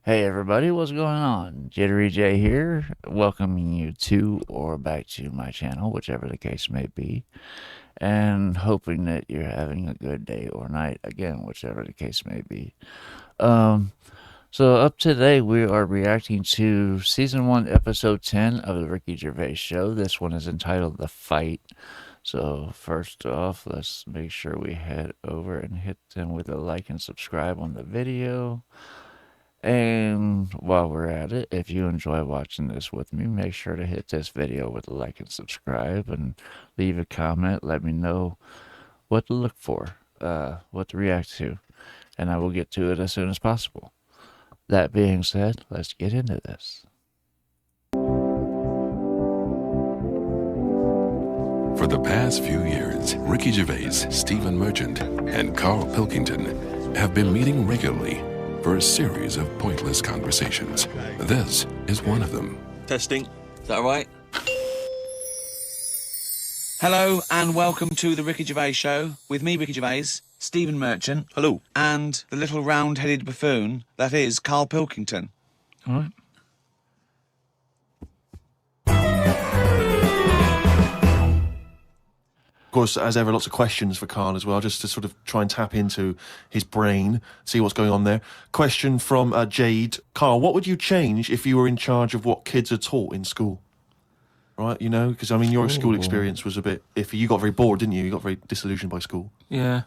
Hey everybody, what's going on? Jittery-Jay here, welcoming you to or back to my channel, whichever the case may be, and hoping that you're having a good day or night, again, whichever the case may be. So up today we are reacting to Season 1, Episode 10 of the Ricky Gervais Show. This one is entitled The Fight. So first off, let's make sure we head over and hit them with a like and subscribe on the video. And while we're at it, if you enjoy watching this with me, make sure to hit this video with a like and subscribe and leave a comment. Let me know what to look for, what to react to, and I will get to it as soon as possible. That being said, let's get into this. For the past few years, Ricky Gervais, Stephen Merchant, and Karl Pilkington have been meeting regularly for a series of pointless conversations. This is one of them. Testing. Is that all right? Hello and welcome to the Ricky Gervais Show with me, Ricky Gervais, Stephen Merchant. Hello. And the little round-headed buffoon that is Karl Pilkington. All right. Of course, as ever, lots of questions for Karl as well, just to sort of try and tap into his brain, see what's going on there. Question from Jade. Karl, what would you change if you were in charge of what kids are taught in school? Right, you know, because, I mean, your school experience was a bit iffy. You got very bored, didn't you? You got very disillusioned by school. Yeah.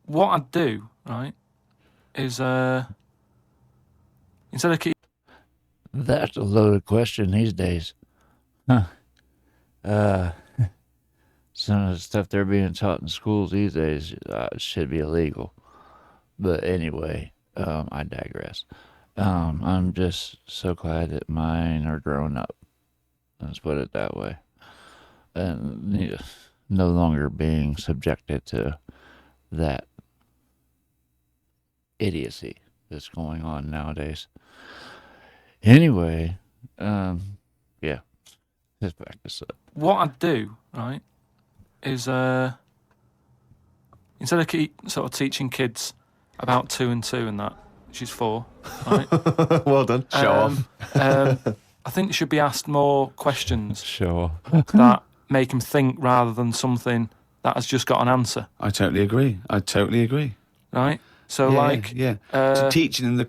What I'd do, right, is, instead of That's a loaded question these days. Some of the stuff they're being taught in schools these days should be illegal. But anyway, I digress. I'm just so glad that mine are grown up. Let's put it that way. And no longer being subjected to that idiocy that's going on nowadays. Anyway, yeah, let's back this up. what I'd do, right, is instead of sort of teaching kids about 2 and 2 and that, she's 4, right? Well done. Show off. I think they should be asked more questions Sure. that make them think rather than something that has just got an answer, I totally agree. right? So, So teaching them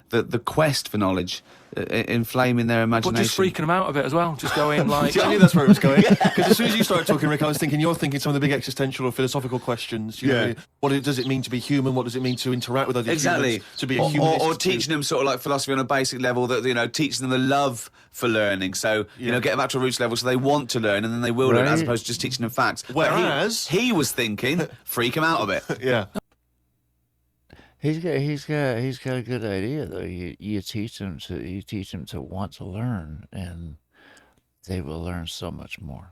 the quest for knowledge, inflaming their but imagination. just freaking them out a bit as well, just going like... See, I knew that's where it was going. Because as soon as you started talking, Rick, I was thinking you're thinking some of the big existential or philosophical questions. You know, what does it mean to be human? What does it mean to interact with other humans? To be a humanist. Or teaching them sort of like philosophy on a basic level, that, you know, teaching them the love for learning. So, you know, get them back to a roots level so they want to learn and then they will learn, as opposed to just teaching them facts. Whereas he was thinking, freak them out a bit. Yeah. He's got a good idea though. You teach them to want to learn, and they will learn so much more.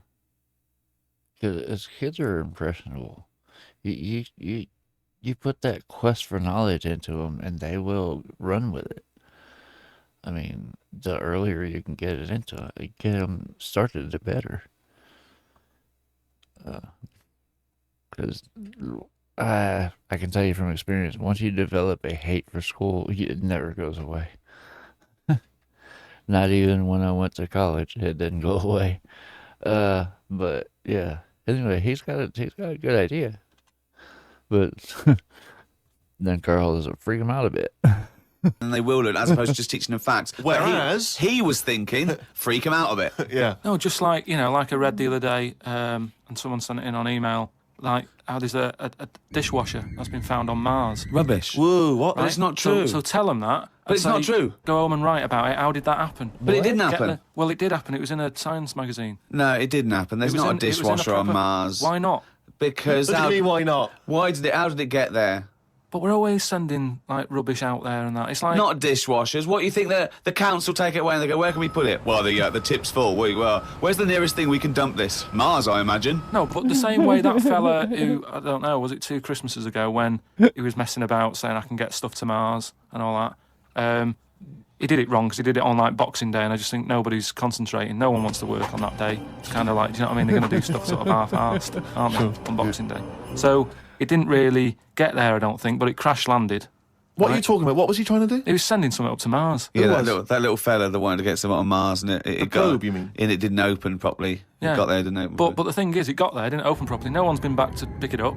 Because kids are impressionable. You put that quest for knowledge into them, and they will run with it. I mean, the earlier you can get it into it, get them started, the better. Because I can tell you from experience, once you develop a hate for school, it never goes away. Not even when I went to college, it didn't go away. But yeah. Anyway, he's got a good idea. But then Karl doesn't freak him out a bit. And they will learn, as opposed to just teaching them facts. Whereas he was thinking, freak them out a bit. Yeah. No, just like, you know, like I read the other day, and someone sent it in on email, like how there's a dishwasher that's been found on Mars. Rubbish. Whoa, what? But it's not true. So tell them that. But it's not true. Go home and write about it. How did that happen? But it didn't happen. Well, it did happen. It was in a science magazine. No, it didn't happen. There's not a dishwasher on Mars. Why not? Because What do you mean, why not? How did it get there? But we're always sending like rubbish out there and that. It's like Not dishwashers. What do you think the council take it away and they go, where can we put it? Well, the tip's full. Well, where's the nearest thing we can dump this? Mars, I imagine. No, but the same way that fella who, I don't know, was it 2 Christmases ago when he was messing about saying I can get stuff to Mars and all that. He did it wrong because he did it on like Boxing Day, and I just think nobody's concentrating. No one wants to work on that day. It's kind of like, do you know what I mean? They're going to do stuff sort of half-arsed, aren't they, on Boxing Day? So it didn't really get there, I don't think, but it crash landed. What are you talking about? What was he trying to do? He was sending something up to Mars. Yeah, was? that little fella that wanted to get something on Mars, and it got globe, you mean? And it didn't open properly. Yeah. It got there, didn't it? But the thing is, it got there, didn't open properly. No one's been back to pick it up.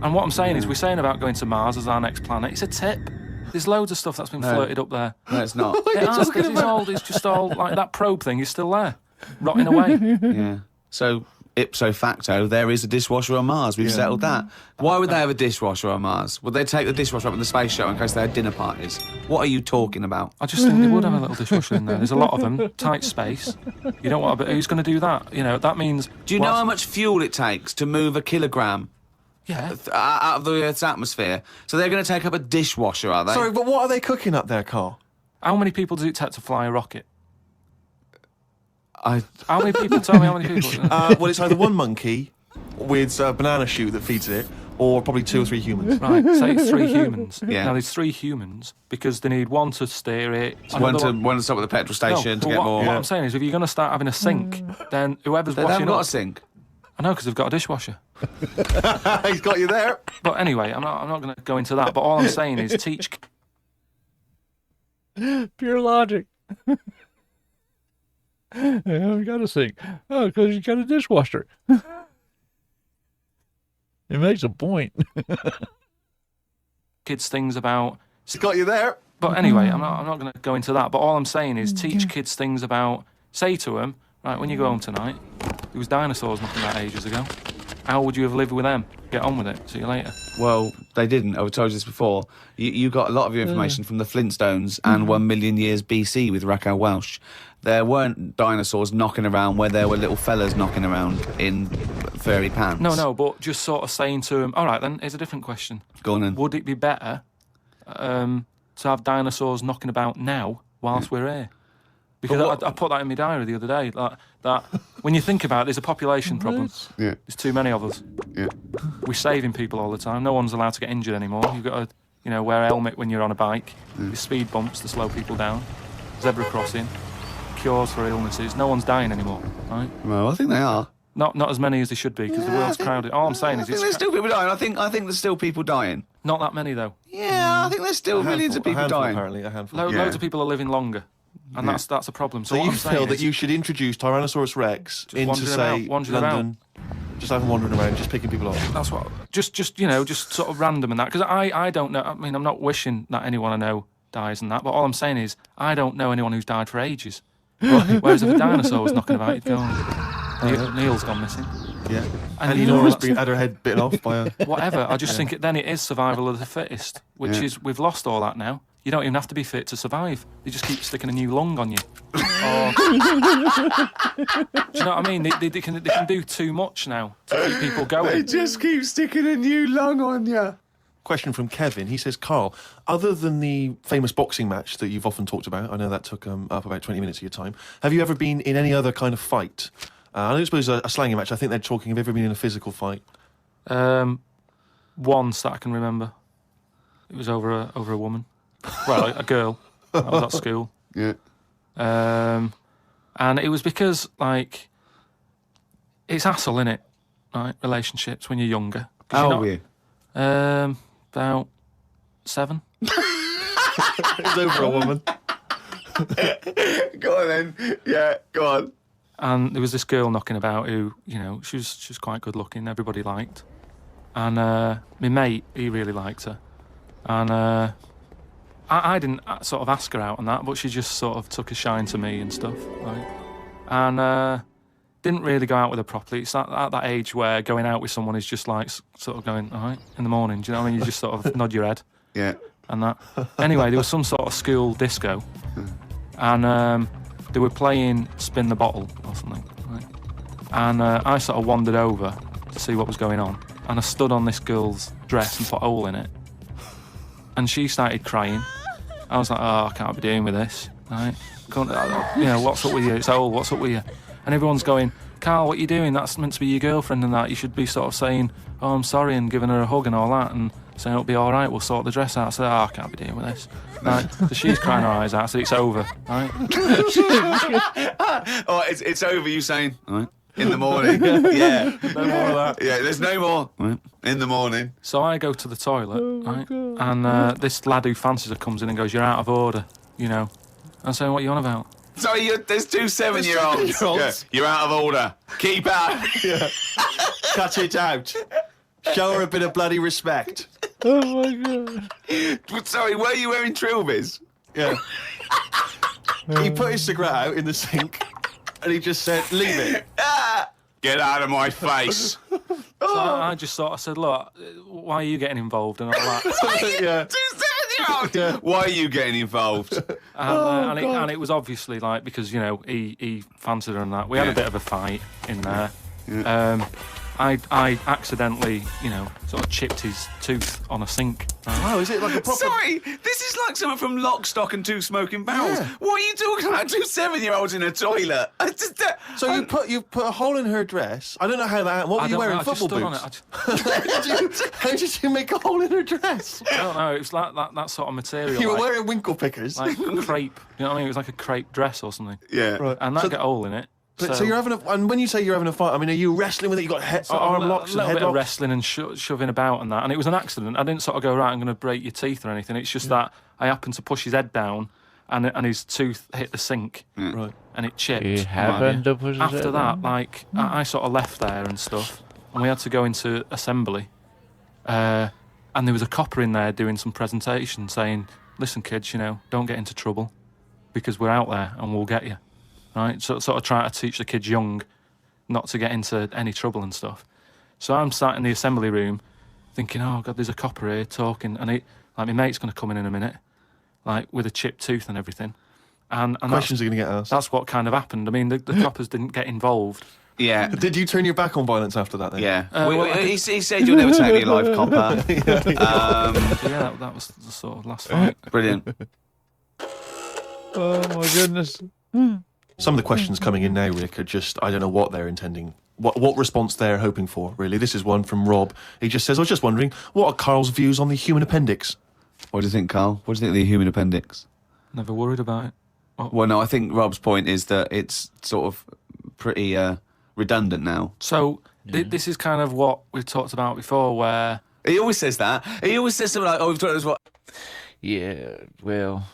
And what I'm saying is, we're saying about going to Mars as our next planet. It's a tip. There's loads of stuff that's been flirted up there. No, it's not. It has, 'cause it's just all like that probe thing is still there, rotting away. Yeah. So ipso facto, there is a dishwasher on Mars. We've settled that. Why would they have a dishwasher on Mars? Would they take the dishwasher up in the space shuttle in case they had dinner parties? What are you talking about? I just think they would have a little dishwasher in there. There's a lot of them, tight space. You don't want to, but who's going to do that? You know, that means... Do you know how much fuel it takes to move a kilogram Yeah. out of the Earth's atmosphere? So they're going to take up a dishwasher, are they? Sorry, but what are they cooking up there, Karl? How many people does it take to fly a rocket? I... How many people? Tell me how many people. Well, it's either one monkey with a banana shoot that feeds it, or probably 2 or 3 humans. Right, say it's 3 humans. Yeah. Now, there's 3 humans because they need one to steer it. One another to stop at the petrol station to but get what, more... What I'm saying is, if you're going to start having a sink, then whoever's They washing haven't got up... a sink. I know, because they've got a dishwasher. He's got you there. But anyway, I'm not going to go into that. But all I'm saying is teach... Pure logic. Yeah, we got a sink. Oh, because you got a dishwasher. It makes a point. kids things about... He's got you there. But anyway, I'm not going to go into that. But all I'm saying is teach kids things about... Say to them, right, when you go home tonight, there was dinosaurs knocking about ages ago. How would you have lived with them? Get on with it. See you later. Well, they didn't. I've told you this before. You got a lot of your information from the Flintstones and 1 million years BC with Raquel Welch. There weren't dinosaurs knocking around where there were little fellas knocking around in furry pants. No, but just sort of saying to them, all right, then, here's a different question. Go on then. Would it be better to have dinosaurs knocking about now whilst we're here? Because I put that in my diary the other day. That when you think about it, there's a population problem. Yeah. There's too many of us. Yeah. We're saving people all the time. No one's allowed to get injured anymore. You've got to, wear a helmet when you're on a bike. There's speed bumps to slow people down. Zebra crossing. Cures for illnesses. No one's dying anymore, right? Well, I think they are. Not as many as they should be because the world's crowded. All I'm saying is I think there's still people dying. I think there's still people dying. not that many though. Yeah, I think there's still millions of people dying. Apparently, a handful. Loads of people are living longer, and that's a problem. So So what you I'm saying feel that is, you should introduce Tyrannosaurus Rex into, wandering say, wandering London? Just have him wandering around, just picking people off. That's what. Just sort of random and that. Because I don't know. I mean, I'm not wishing that anyone I know dies and that. But all I'm saying is, I don't know anyone who's died for ages. Whereas if a dinosaur was knocking about, you'd go, Neil's gone missing. Yeah. And And Nora's had her head bitten off by a... Whatever. I just think then it is survival of the fittest, which is we've lost all that now. You don't even have to be fit to survive. They just keep sticking a new lung on you. Or... Do you know what I mean? They can do too much now to keep people going. just keep sticking a new lung on you. Question from Kevin. He says, Karl, other than the famous boxing match that you've often talked about, I know that took up about 20 minutes of your time, have you ever been in any other kind of fight? I don't suppose a slanging match. I think they're talking, have you ever been in a physical fight? Once that I can remember. It was over a woman. Well, a girl. I was at school. Yeah. And it was because, like, it's hassle, innit? Right? Relationships when you're younger. How old were you? About 7. It was over a woman. Go on then. Yeah, go on. And there was this girl knocking about who, she was quite good looking, everybody liked. And my mate, he really liked her. And I didn't sort of ask her out on that, but she just sort of took a shine to me and stuff, right? And didn't really go out with her properly. It's at that age where going out with someone is just like sort of going, all right, in the morning, do you know what I mean? You just sort of nod your head. Yeah. And that. Anyway, there was some sort of school disco. And they were playing Spin the Bottle or something, right? And I sort of wandered over to see what was going on. And I stood on this girl's dress and put a hole in it. And she started crying. I was like, oh, I can't be doing with this, right? What's up with you? It's a hole, what's up with you? And everyone's going, Karl, what are you doing? That's meant to be your girlfriend and that. You should be sort of saying, oh, I'm sorry, and giving her a hug and all that, and saying it'll be all right, we'll sort the dress out. I said, oh, I can't be dealing with this. Right? So she's crying her eyes out. I said, it's over, right? Oh, it's over, you saying, all right. in the morning. Yeah. No more of that. Yeah, there's no more in the morning. So I go to the toilet, right? And this lad who fancies her comes in and goes, "You're out of order," you know. I'm saying, "What are you on about?" Sorry, there's two 7-year-olds. Yeah. You're out of order. Keep out. Yeah. Cut it out. Show her a bit of bloody respect. Oh my god. Sorry, were you wearing trilbies? Yeah. He put his cigarette out in the sink and he just said, "Leave it." Get out of my face. So I just sort of said, "Look, why are you getting involved and all that?" Yeah. Two 7-year-olds. Yeah. Why are you getting involved? And it was obviously like because he fancied her and that. We had a bit of a fight in there. Yeah. I accidentally sort of chipped his tooth on a sink. Oh, is it like a proper... Sorry, this is like someone from Lock, Stock and Two Smoking Barrels. Yeah. What are you talking about? Two 7-year-olds in a toilet. So you put a hole in her dress. I don't know how that... What were you wearing, football boots? How did you make a hole in her dress? I don't know. It was like that sort of material. You were wearing winkle pickers. like crepe. You know what I mean? It was like a crepe dress or something. Yeah. Right. And that got a hole in it. But so you're having and when you say you're having a fight, I mean, are you wrestling with it? You got arm locks and a little bit of headlocks? wrestling and shoving about and that. And it was an accident. I didn't sort of go, right, I'm going to break your teeth or anything. It's just that I happened to push his head down and his tooth hit the sink. Right. And it chipped. You happened to push his After head that, down? like, I sort of left there and stuff. And we had to go into assembly. And there was a copper in there doing some presentation saying, "Listen, kids, don't get into trouble because we're out there and we'll get you." Right? So sort of trying to teach the kids young not to get into any trouble and stuff. So I'm sat in the assembly room thinking, "Oh, God, there's a copper here talking." And my mate's going to come in a minute, like, with a chipped tooth and everything. And Questions are going to get asked. that's what kind of happened. I mean, the coppers didn't get involved. Yeah. Did you turn your back on violence after that then? Yeah. He said you'll never take me alive, copper. So yeah, that was the sort of last fight. Brilliant. Oh my goodness. Some of the questions coming in now, Rick, are just, I don't know what they're intending, what response they're hoping for, really. This is one from Rob. He just says, "I was just wondering, what are Karl's views on the human appendix?" What do you think, Karl? What do you think of the human appendix? Never worried about it. Well, no, I think Rob's point is that it's sort of pretty redundant now. So this is kind of what we've talked about before, where He always says that. He always says something like, "Oh, we've talked about what." Yeah, well,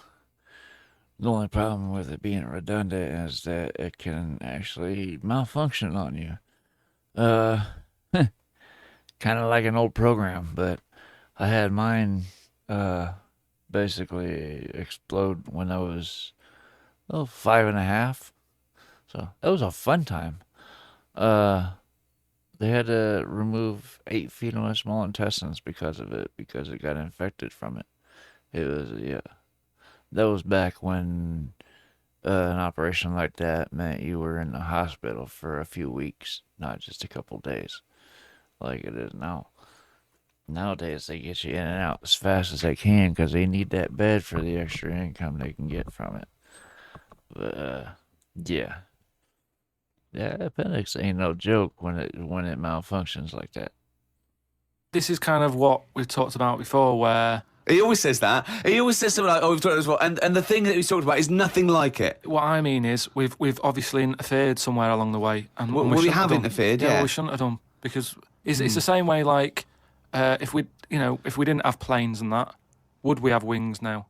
the only problem with it being redundant is that it can actually malfunction on you. Kind of like an old program, but I had mine basically explode when I was 5.5. So that was a fun time. They had to remove 8 feet of my small intestines because of it, because it got infected from it. It was, that was back when an operation like that meant you were in the hospital for a few weeks, not just a couple days, like it is now. Nowadays, they get you in and out as fast as they can because they need that bed for the extra income they can get from it. But, yeah. Yeah, appendix ain't no joke when it malfunctions like that. this is kind of what we've talked about before, where He always says that. He always says something like, "Oh, we've talked about this before," and the thing that he's talked about is nothing like it. what I mean is we've obviously interfered somewhere along the way, and Well, and we shouldn't have done. interfered, yeah. we shouldn't have done, because it's the same way. Like if we didn't have planes and that, would we have wings now?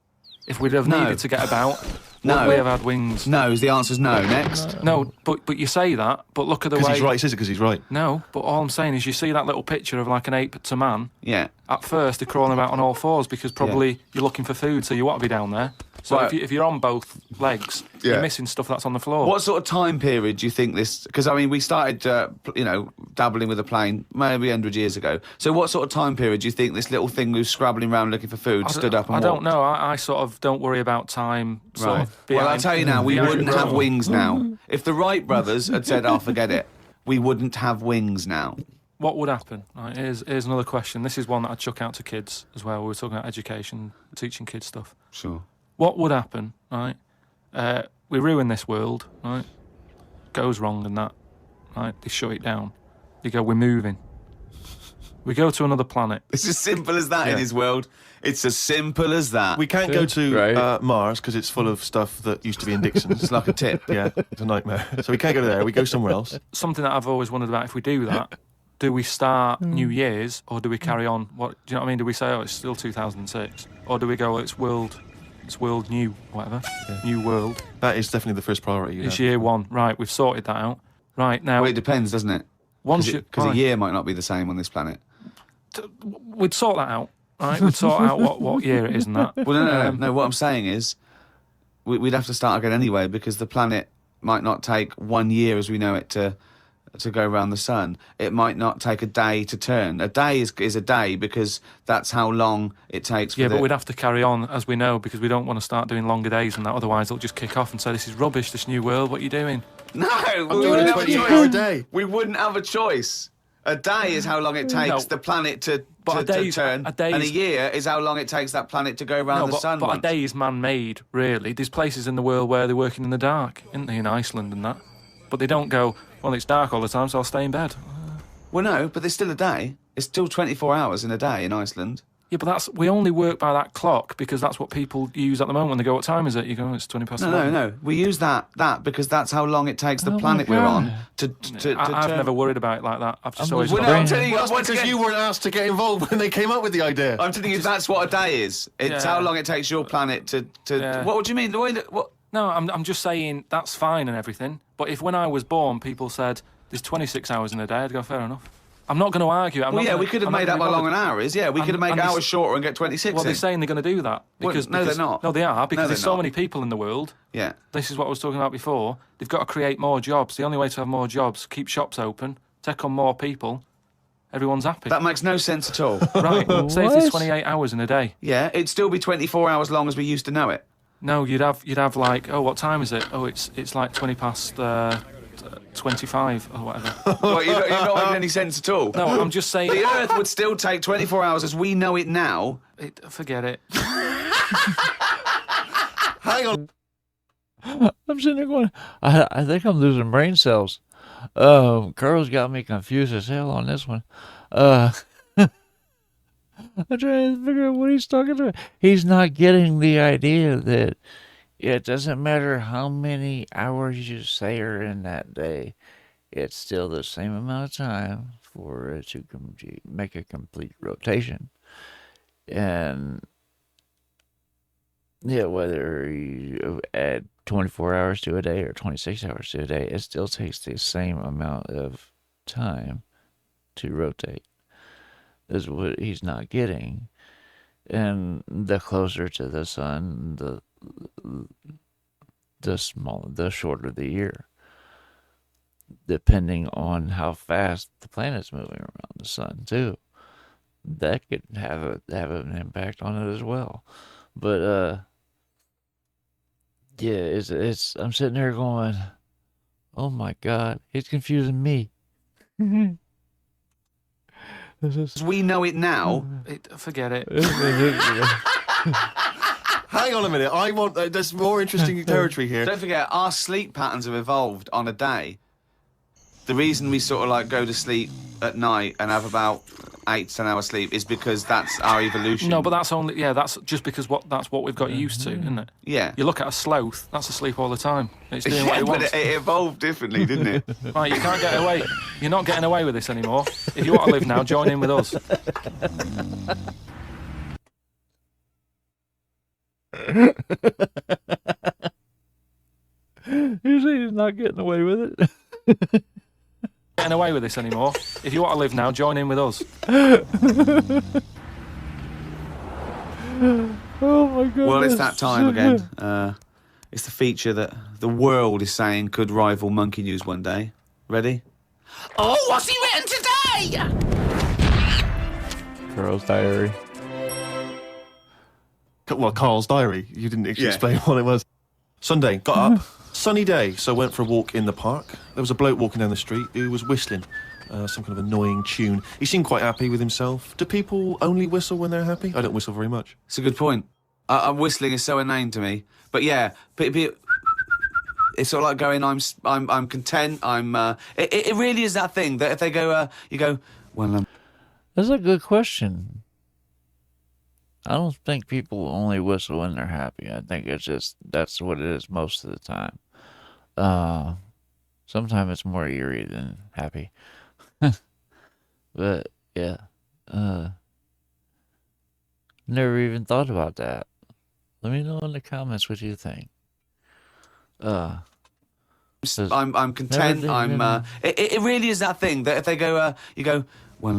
If we'd have No. needed to get about, No. would we have had wings? No, the answer's no. Next. No, but you say that, but look at the Because way. he's right. He says it because he's right. No, but all I'm saying is you see that little picture of like an ape to man. Yeah. At first, they're crawling about on all fours because probably you're looking for food, so you want to be down there. So Right. if you're on both legs, Yeah. you're missing stuff that's on the floor. What sort of time period do you think this? Because I mean, we started, dabbling with a plane maybe 100 years ago. So what sort of time period do you think this little thing who's scrabbling around looking for food stood up and I don't walked? know. I sort of don't worry about time. Sort Right. of Well, I'll behind- tell you now, we behind wouldn't the have wall. wings now. If the Wright brothers had said, "Oh, forget it," we wouldn't have wings now. What would happen? Right, here's another question. This is one that I chuck out to kids as well. We were talking about education, teaching kids stuff. Sure. What would happen? Right, we ruin this world. Right, goes wrong and that. Right, they shut it down. They go, "We're moving." We go to another planet. It's as simple as that in his world. It's as simple as that. We can't go to Right. Mars because it's full of stuff that used to be in Dixon's. It's like a tip. Yeah, it's a nightmare. So we can't go there. We go somewhere else. Something that I've always wondered about, if we do that, do we start New Year's or do we carry on? What do you know what I mean? Do we say, oh, it's still 2006? Or do we go, it's world new, whatever, new world? That is definitely the first priority. It's year one. Right, we've sorted that out. Right, now... Well, it depends, doesn't it? Once Because a year might not be the same on this planet. We'd sort that out, right? We'd sort out what year it is and that. Well, no. What I'm saying is, we'd have to start again anyway, because the planet might not take 1 year as we know it to go around the sun. It might not take a day to turn. A day is a day because that's how long it takes. For but we'd have to carry on as we know, because we don't want to start doing longer days and that. Otherwise, they'll just kick off and say, "This is rubbish. This new world. What are you doing?" No, I'm we doing wouldn't a have a 20-hour choice. day. We wouldn't have a choice. A day is how long it takes the planet to turn, and a year is how long it takes that planet to go around the sun. But a day is man-made, really. There's places in the world where they're working in the dark, isn't there, in Iceland and that? But they don't go, well, it's dark all the time, so I'll stay in bed. Well, no, but there's still a day. It's still 24 hours in a day in Iceland. Yeah, but we only work by that clock because that's what people use at the moment when they go, what time is it? You go, it's 20 past 11. No. We use that because that's how long it takes the planet we're on to I've turn. never worried about it like that. I've just always Well, thought, no, I'm telling you, Well, that's because you weren't asked to get involved when they came up with the idea. I'm telling you, that's what a day is. It's how long it takes your planet to. Yeah. What do you mean? The way that what? No, I'm just saying that's fine and everything. But if when I was born, people said there's 26 hours in a day, I'd go, fair enough. I'm not going to argue. We could have made up how long an hour is. Yeah, we could have made hours shorter and get 26 Well, in. they're saying they're going to do that. Because, no, they're not. No, they are, because No, there's they're so not. many people in the world. Yeah. This is what I was talking about before. They've got to create more jobs. The only way to have more jobs, keep shops open, take on more people. Everyone's happy. That makes no sense at all. Right, say if there's 28 hours in a day. Yeah, it'd still be 24 hours long as we used to know it. No, you'd have like, oh, what time is it? Oh, it's like 20 past 25 or whatever. Well, you're not making any sense at all. No, I'm just saying. The Earth would still take 24 hours as we know it now. Forget it. Hang on. I'm sitting there going, I think I'm losing brain cells. Karl's got me confused as hell on this one. I'm trying to figure out what he's talking about. He's not getting the idea that it doesn't matter how many hours you say are in that day. It's still the same amount of time for it to make a complete rotation. And yeah, whether you add 24 hours to a day or 26 hours to a day, it still takes the same amount of time to rotate. Is what he's not getting. And the closer to the sun, the shorter the year, depending on how fast the planet's moving around the sun too. That could have an impact on it as well. But yeah, it's I'm sitting there going, oh my God, it's confusing me. As we know it now. Forget it. Hang on a minute. I want. There's more interesting territory here. Don't forget, our sleep patterns have evolved on a day. The reason we sort of like go to sleep at night and have about 8 to 10 hours sleep is because that's our evolution. No, but that's only that's just because that's what we've got used to, isn't it? Yeah. You look at a sloth, that's asleep all the time. It's doing what Yeah, it but wants. it evolved differently, didn't it? Right, you can't get away. You're not getting away with this anymore. If you want to live now, join in with us. You say he's not getting away with it. Getting away with this anymore. If you want to live now, join in with us. Oh my God. Well, it's that time again. It's the feature that the world is saying could rival Monkey News one day. Ready? Oh, what's he written today? Karl's diary. Well, Karl's diary. You didn't actually Yeah. explain what it was. Sunday, got up, sunny day, so went for a walk in the park. There was a bloke walking down the street who was whistling some kind of annoying tune. He seemed quite happy with himself. Do people only whistle when they're happy? I don't whistle very much. It's a good point. Whistling is so inane to me. But yeah, it's sort of like going, I'm content. It really is that thing that if they go, you go, well, That's a good question. I don't think people only whistle when they're happy. I think it's just that's what it is most of the time. Sometimes it's more eerie than happy. But yeah, never even thought about that. Let me know in the comments what you think. I'm content. It really is that thing that if they go, you go, well,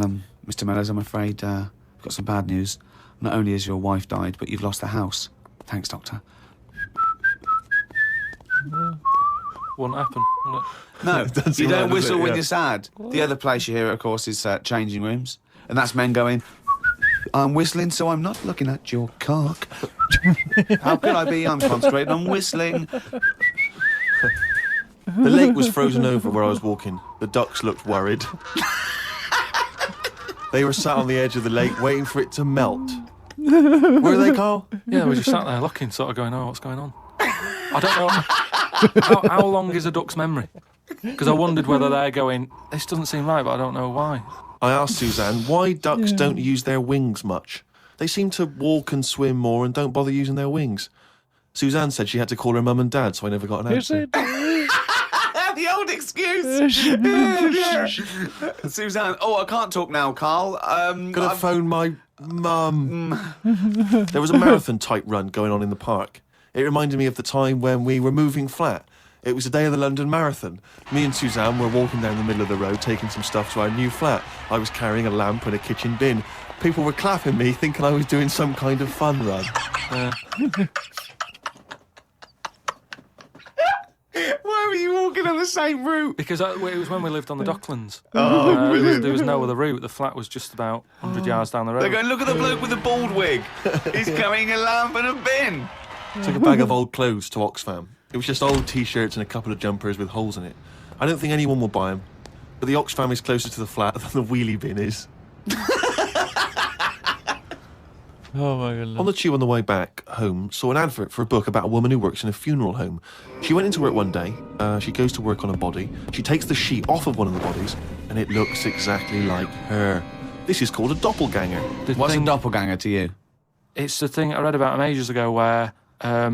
Mr. Mellors, I'm afraid I've got some bad news. Not only has your wife died, but you've lost the house. Thanks, doctor. Wouldn't happen. Would it? No, Doesn't you seem don't right, does whistle it? when Yeah. you're sad. The other place you hear it, of course, is changing rooms. And that's men going, I'm whistling, so I'm not looking at your cock. How could I be? I'm concentrating on whistling. The lake was frozen over where I was walking. The ducks looked worried. They were sat on the edge of the lake waiting for it to melt. Were they, Carl? Yeah, we just sat there looking, sort of going, oh, what's going on? I don't know. How long is a duck's memory? Because I wondered whether they're going, this doesn't seem right, but I don't know why. I asked Suzanne why ducks don't use their wings much. They seem to walk and swim more and don't bother using their wings. Suzanne said she had to call her mum and dad, so I never got an answer. The old excuse. Suzanne, I can't talk now, Karl. Gotta phone my mum. There was a marathon type run going on in the park. It reminded me of the time when we were moving flat. It was the day of the London Marathon. Me and Suzanne were walking down the middle of the road taking some stuff to our new flat. I was carrying a lamp and a kitchen bin. People were clapping me, thinking I was doing some kind of fun run. Why were you walking on the same route? Because it was when we lived on the Docklands. Brilliant. There was no other route. The flat was just about 100 yards down the road. They're going, look at the bloke with the bald wig. He's carrying a lamp and a bin. Took a bag of old clothes to Oxfam. It was just old T-shirts and a couple of jumpers with holes in it. I don't think anyone will buy them. But the Oxfam is closer to the flat than the wheelie bin is. Oh my goodness. On the tube on the way back home, saw an advert for a book about a woman who works in a funeral home. She went into work one day, she goes to work on a body, she takes the sheet off of one of the bodies, and it looks exactly like her. This is called a doppelganger. What's a doppelganger to you? It's the thing I read about him ages ago where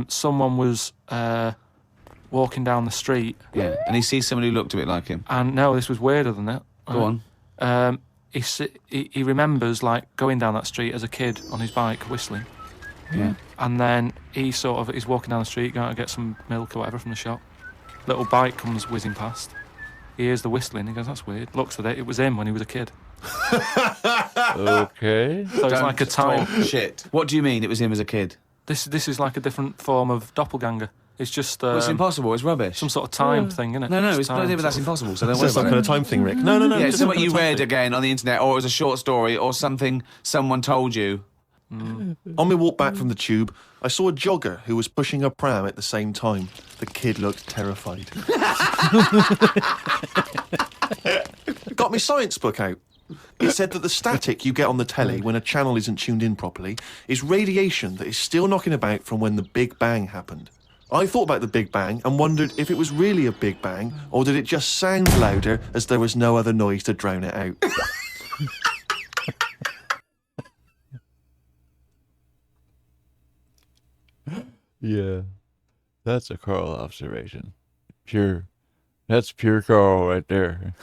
someone was walking down the street. Yeah, and he sees someone who looked a bit like him. And no, this was weirder than that. Go on. He remembers like going down that street as a kid on his bike whistling. Yeah. And then he's walking down the street going to get some milk or whatever from the shop. Little bike comes whizzing past. He hears the whistling. He goes, "That's weird." Looks at it. It was him when he was a kid. Okay. So it's like a time. Talk shit. What do you mean it was him as a kid? This is like a different form of doppelganger. It's just Well, it's impossible. It's rubbish. some sort of time thing, isn't it? No, Just it's time, but that's sort of- impossible. So don't It's worry just some about kind it. of time thing, Rick. No. Yeah, it's just something some you kind of time read thing. again on the internet, or it was a short story, or something someone told you. On my walk back from the tube, I saw a jogger who was pushing a pram at the same time. The kid looked terrified. Got my science book out. It said that the static you get on the telly when a channel isn't tuned in properly is radiation that is still knocking about from when the Big Bang happened. I thought about the Big Bang and wondered if it was really a Big Bang or did it just sound louder as there was no other noise to drown it out. Yeah. That's a Karl observation. That's pure Karl right there.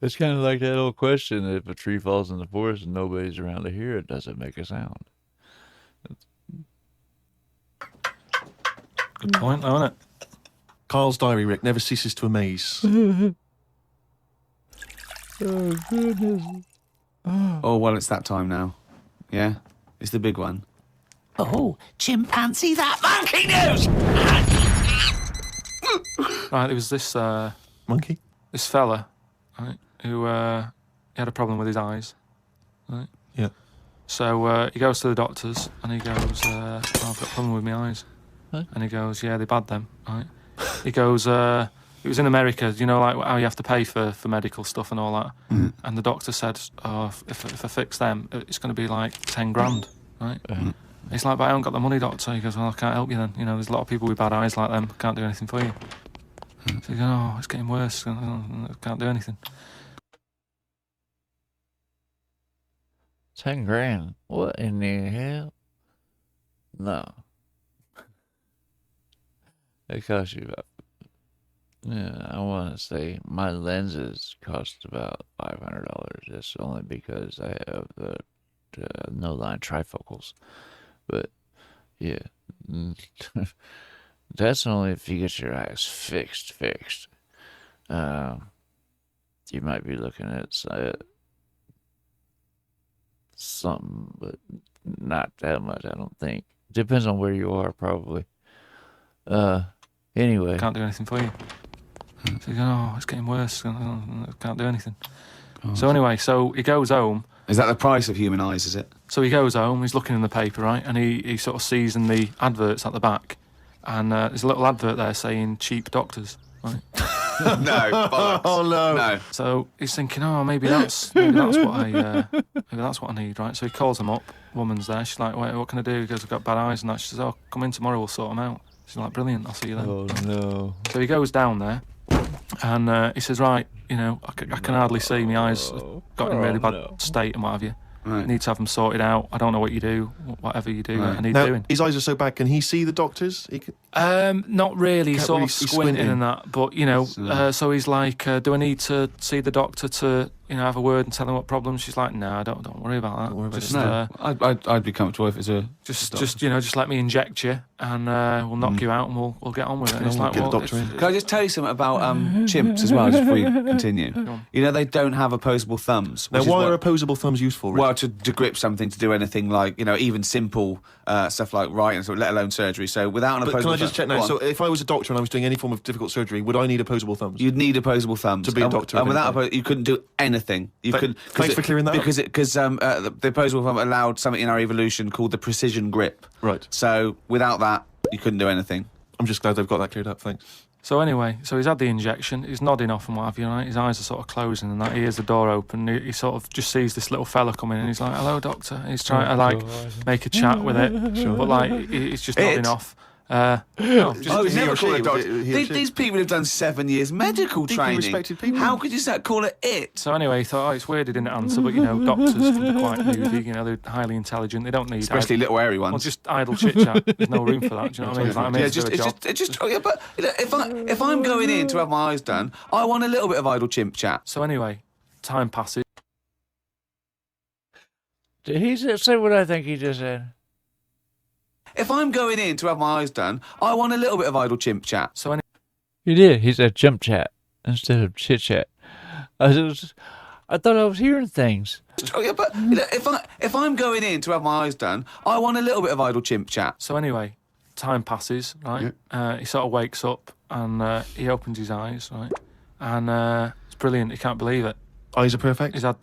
It's kind of like that old question: if a tree falls in the forest and nobody's around to hear it, does it make a sound? Good point, though, isn't it? Karl's diary, Rick, never ceases to amaze. Oh, goodness. Oh, well, it's that time now. Yeah? It's the big one. Oh, chimpanzee, that monkey news! Right, there was this Monkey? this fella, right, who he had a problem with his eyes. Right. Yeah. So he goes to the doctors and he goes, I've got a problem with my eyes. Huh? And he goes, yeah, they're bad then. Right. He goes, it was in America, you know, like how you have to pay for medical stuff and all that. Mm. And the doctor said, oh, if I fix them, it's going to be like 10 grand, right? He's like, but I haven't got the money, doctor. He goes, well, I can't help you then. You know, there's a lot of people with bad eyes like them. Can't do anything for you. So he goes, oh, it's getting worse. I can't do anything. 10 grand. What in the hell? No. It costs you about, yeah, I want to say my lenses cost about $500. That's only because I have the no line trifocals. But yeah, that's only if you get your eyes fixed. You might be looking at something, but not that much, I don't think. Depends on where you are, probably. Anyway. Can't do anything for you. So he goes, oh, it's getting worse. I can't do anything. Oh, so anyway, so he goes home. Is that the price of human eyes, is it? So he goes home, he's looking in the paper, right? And he sort of sees in the adverts at the back. And there's a little advert there saying cheap doctors, right? No, bollocks. Oh, no. No. So he's thinking, oh, maybe that's what I need, right? So he calls them up. Woman's there. She's like, wait, what can I do? He goes, I've got bad eyes and that. She says, oh, come in tomorrow, we'll sort them out. She's like, brilliant, I'll see you then. Oh, no. So he goes down there and he says, right, you know, I can hardly see. My eyes have got in a really bad state and what have you. Right. I need to have them sorted out. I don't know what you do, whatever you do, Right. I need Now, doing. his eyes are so bad. Can he see the doctors? He can... Not really, Can't sort really- of he's squinting squinting. and that. But, you know, so he's like, do I need to see the doctor to, you know, have a word and tell him what problems? She's like, no, don't worry about that. Don't worry about just, it. No, I'd be comfortable if it's a... just you know, just let me inject you and we'll knock you out and we'll get on with it. And it's we'll like, get the well, doctor in. Can I just tell you something about chimps as well, just before you continue? on. You know, they don't have opposable thumbs. Now, which is why what- are opposable thumbs useful, Rick? Well, to grip something, to do anything like, you know, even simple stuff like writing, so let alone surgery. So without an But opposable can I just check thumb- now? Go So on. if I was a doctor and I was doing any form of difficult surgery, would I need opposable thumbs? You'd need opposable thumbs To be a doctor, and without eventually. you couldn't do anything. You Th- could. thanks for clearing that up. Because the opposable thumb allowed something in our evolution called the precision grip. Right. So without that, you couldn't do anything. I'm just glad they've got that cleared up. Thanks. So anyway, so he's had the injection, he's nodding off and what have you, right? His eyes are sort of closing and that. He hears the door open, he sort of just sees this little fella come in and he's like, hello, doctor. And he's trying to, like, make a chat with it, but, like, he's just nodding off. No, just, Oh, he never or call she, it a doctor. was it he or she? These people have done 7 years medical Deeply training. respected people. How could you call it it? So anyway, he thought, oh, it's weird he didn't answer, but, you know, doctors can be quite moody, you know, they're highly intelligent, they don't need... Especially little airy ones. Well, just idle chit-chat. There's no room for that, do you know what I mean? It's like, I'm here to do a job. Oh yeah, but you know, if I'm going in to have my eyes done, I want a little bit of idle chimp chat. So anyway, time passes. Did he just say what I think he just said? If I'm going in to have my eyes done, I want a little bit of idle chimp chat. So He did. He said chimp chat instead of chit chat. I thought I was hearing things. Oh yeah, but you know, if I'm going in to have my eyes done, I want a little bit of idle chimp chat. So anyway, time passes, right? He sort of wakes up and he opens his eyes, right? And it's brilliant. He can't believe it. Eyes are perfect. He's had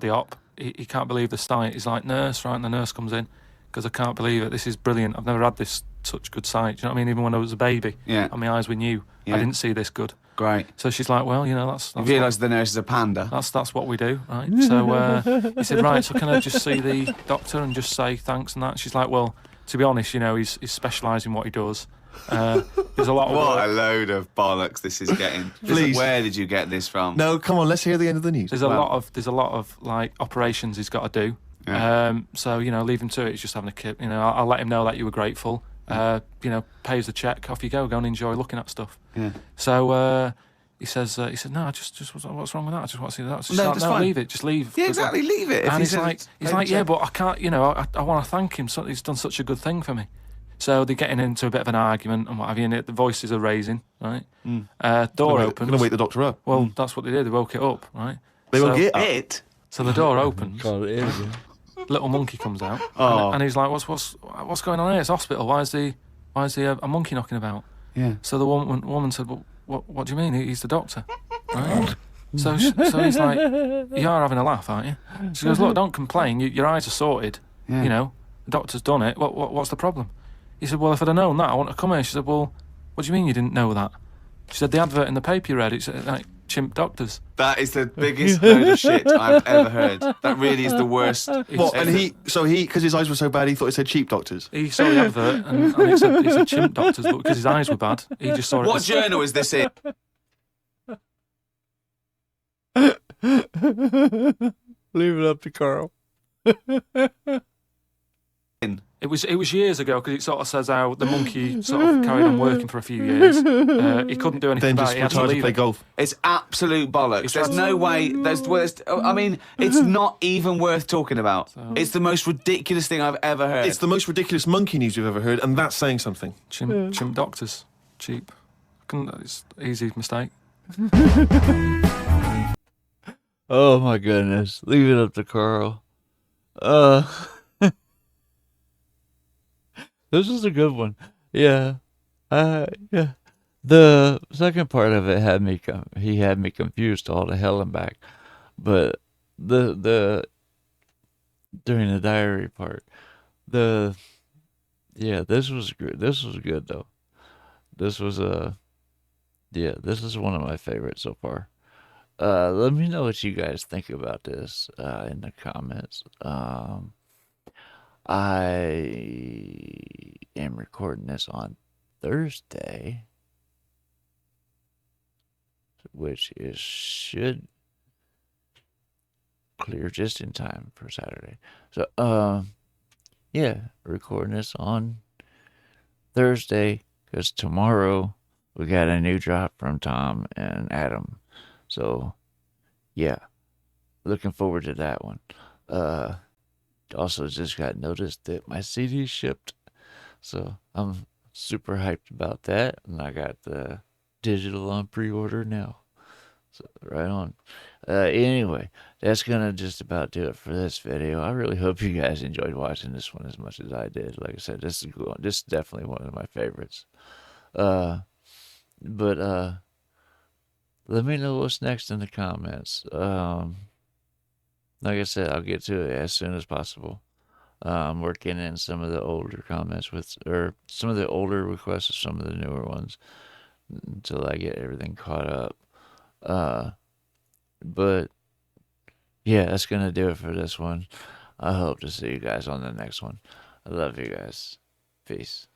the op. He can't believe the sight. He's like, nurse, right? And the nurse comes in because I can't believe it. This is brilliant. I've never had this such good sight. Do you know what I mean? Even when I was a baby, Yeah. and my eyes were new, Yeah. I didn't see this good. Great. So she's like, well, you know, that's You what, realise the nurse is a panda. that's what we do, right? So he said, right, so can I just see the doctor and just say thanks and that? She's like, well, to be honest, you know, he's specialised in what he does. There's a lot of What a work. load of bollocks this is getting. Please. Where did you get this from? No, come on, let's hear the end of the news. There's a lot of like operations he's got to do. Yeah. So you know, leave him to it. He's just having a kip. You know, I'll let him know that you were grateful. You know, pays the check. Off you go. Go and enjoy looking at stuff. Yeah. So he said, no, just what's wrong with that? I just want to see that. She's No, like, that's no, fine. leave it. Just leave. Yeah, exactly. Leave it. If And he he's says like, pay the yeah, check. but I can't. You know, I want to thank him. So he's done such a good thing for me. So they're getting into a bit of an argument and what have you. And the voices are raising. Right. Door opens. Going to wake the doctor up. Well, that's what they did. They woke it up. Right. They so, woke it up. It. So the door opens. Called it. Little monkey comes out. Oh. And he's like, what's going on here? It's a hospital. Why is a monkey knocking about? Yeah. So the woman said, well, what do you mean? He's the doctor, right? so he's like, you are having a laugh, aren't you? She goes, look, don't complain. Your eyes are sorted. Yeah. You know, the doctor's done it. What's the problem? He said, well, if I'd have known that, I wouldn't have come here. She said, well, what do you mean you didn't know that? She said, the advert in the paper you read, it's like, chimp doctors. That is the biggest load of shit I've ever heard. That really is the worst. What? And because his eyes were so bad, he thought it said cheap doctors. He saw the advert and it said chimp doctors, but because his eyes were bad, he just saw it. What journal is this in? Leave it up to Karl. It was years ago, because it sort of says how the monkey sort of carried on working for a few years. He couldn't do anything Then about just it. He had to retired to leave play it. golf. It's absolute bollocks. There's no way. I mean, it's not even worth talking about. It's the most ridiculous thing I've ever heard. It's the most ridiculous monkey news you've ever heard, and that's saying something. Chimp doctors. Cheap. It's easy mistake. Oh my goodness. Leave it up to Karl. This is a good one. Yeah. Yeah. The second part of it had me he had me confused all the hell and back. But the during the diary part, this was good. This was good though. This was this is one of my favorites so far. Let me know what you guys think about this in the comments. I am recording this on Thursday, which should clear just in time for Saturday. So, recording this on Thursday because tomorrow we got a new drop from Tom and Adam. So, yeah, looking forward to that one. Also just got noticed that my CD shipped, so I'm super hyped about that, and I got the digital on pre-order now. So right on. Anyway, that's gonna just about do it for this video. I really hope you guys enjoyed watching this one as much as I did. Like I said, this is definitely one of my favorites. But let me know what's next in the comments. Like I said, I'll get to it as soon as possible. I'm working in some of the older comments or some of the older requests, some of the newer ones, until I get everything caught up. But yeah, that's gonna do it for this one. I hope to see you guys on the next one. I love you guys. Peace.